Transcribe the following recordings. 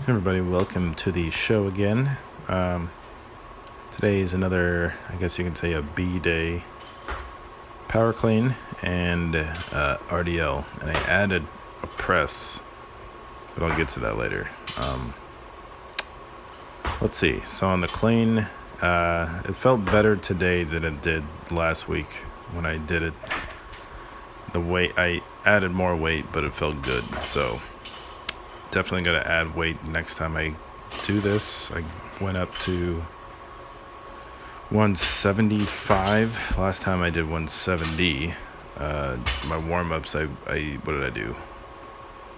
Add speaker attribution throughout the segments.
Speaker 1: Everybody, welcome to the show again. Today is another, I guess you can say, a B day power clean and RDL, and I added a press, but I'll get to that later. Let's see. So on the clean, it felt better today than it did last week when I did it. The weight, I added more weight, but it felt good. So definitely going to add weight next time I do this. I went up to 175. Last time I did 170. My warm-ups, I what did I do?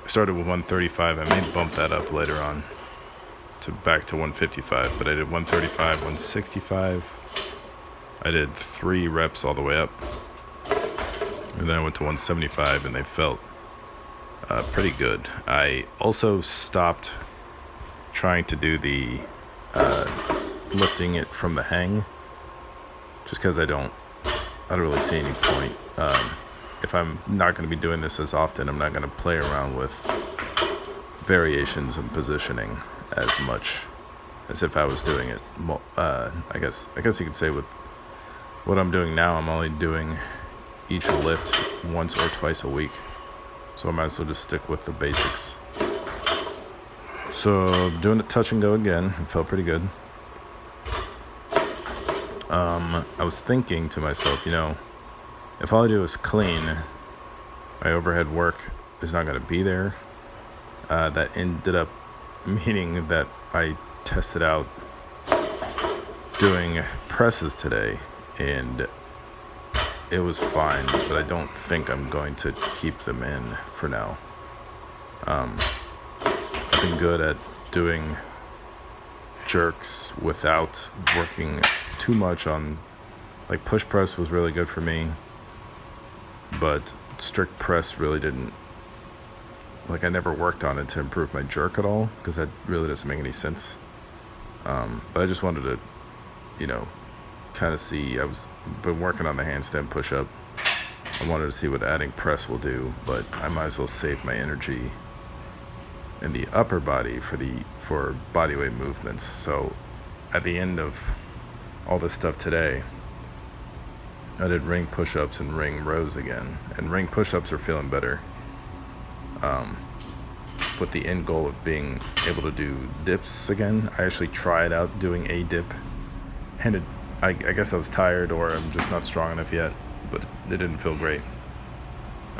Speaker 1: I started with 135. I may bump that up later on to back to 155, but I did 135, 165. I did 3 reps all the way up, and then I went to 175, and they felt pretty good. I also stopped trying to do the lifting it from the hang, just because I don't really see any point. If I'm not going to be doing this as often, I'm not going to play around with variations in positioning as much as if I was doing it. I guess you could say with what I'm doing now, I'm only doing each lift once or twice a week. So I might as well just stick with the basics. So doing it touch and go again, it felt pretty good. I was thinking to myself, if all I do is clean, my overhead work is not going to be there. That ended up meaning that I tested out doing presses today, and it was fine, but I don't think I'm going to keep them in for now. I've been good at doing jerks without working too much on, like, push press was really good for me, but strict press really didn't, like, I never worked on it to improve my jerk at all, because that really doesn't make any sense. But I just wanted to, kind of see. Been working on the handstand push-up. I wanted to see what adding press will do, but I might as well save my energy in the upper body for bodyweight movements. So at the end of all this stuff today, I did ring push-ups and ring rows again, and ring push-ups are feeling better, with the end goal of being able to do dips again. I actually tried out doing a dip, and I guess I was tired, or I'm just not strong enough yet, but it didn't feel great.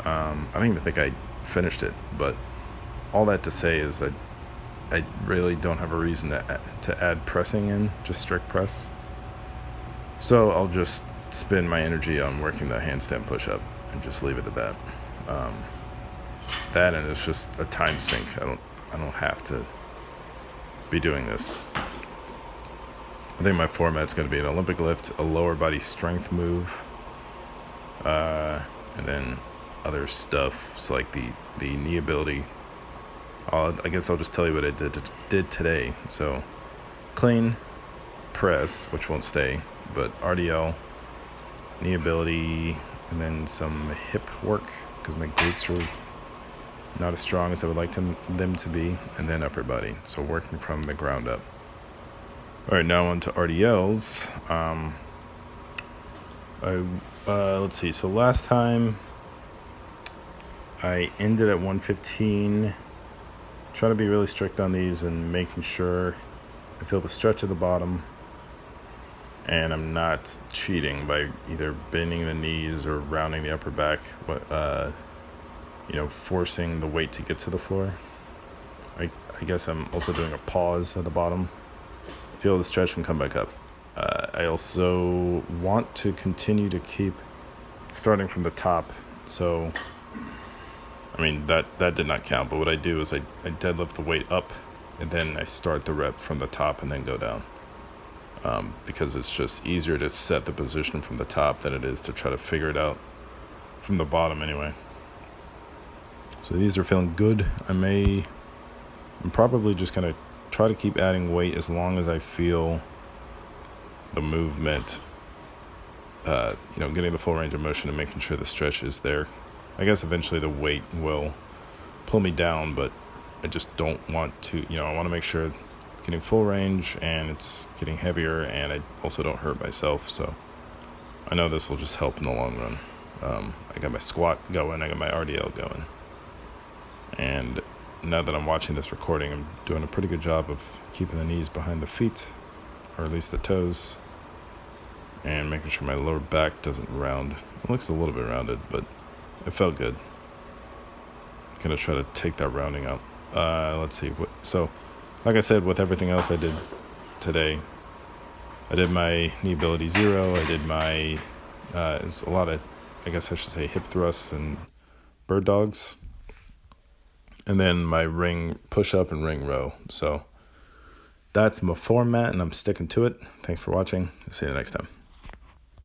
Speaker 1: I don't even think I finished it, but all that to say is I really don't have a reason to add pressing in, just strict press. So I'll just spend my energy on working the handstand push-up and just leave it at that. That, and it's just a time sink. I don't have to be doing this. I think my format's going to be an Olympic lift, a lower body strength move, and then other stuff. It's like the knee ability. I guess I'll just tell you what I did today. So, clean, press, which won't stay, but RDL, knee ability, and then some hip work, because my glutes are not as strong as I would like them to be, and then upper body. So working from the ground up. All right, now on to RDLs. Let's see. So last time I ended at 115. Trying to be really strict on these and making sure I feel the stretch at the bottom, and I'm not cheating by either bending the knees or rounding the upper back. Forcing the weight to get to the floor. I guess I'm also doing a pause at the bottom. Feel the stretch and come back up. I also want to continue to keep starting from the top. So, that did not count. But what I do is I deadlift the weight up, and then I start the rep from the top and then go down. Because it's just easier to set the position from the top than it is to try to figure it out from the bottom anyway. So these are feeling good. I'm probably just going to try to keep adding weight as long as I feel the movement, getting the full range of motion and making sure the stretch is there. I guess eventually the weight will pull me down, but I just don't want to, I want to make sure getting full range and it's getting heavier, and I also don't hurt myself. So I know this will just help in the long run. I got my squat going, I got my RDL going, and now that I'm watching this recording, I'm doing a pretty good job of keeping the knees behind the feet, or at least the toes, and making sure my lower back doesn't round. It looks a little bit rounded, but it felt good. I'm gonna try to take that rounding out. Let's see. So, like I said, with everything else I did today, I did my knee ability 0. I did my, it's a lot of, I guess I should say, hip thrusts and bird dogs. And then my ring push-up and ring row. So that's my format, and I'm sticking to it. Thanks for watching. See you next time.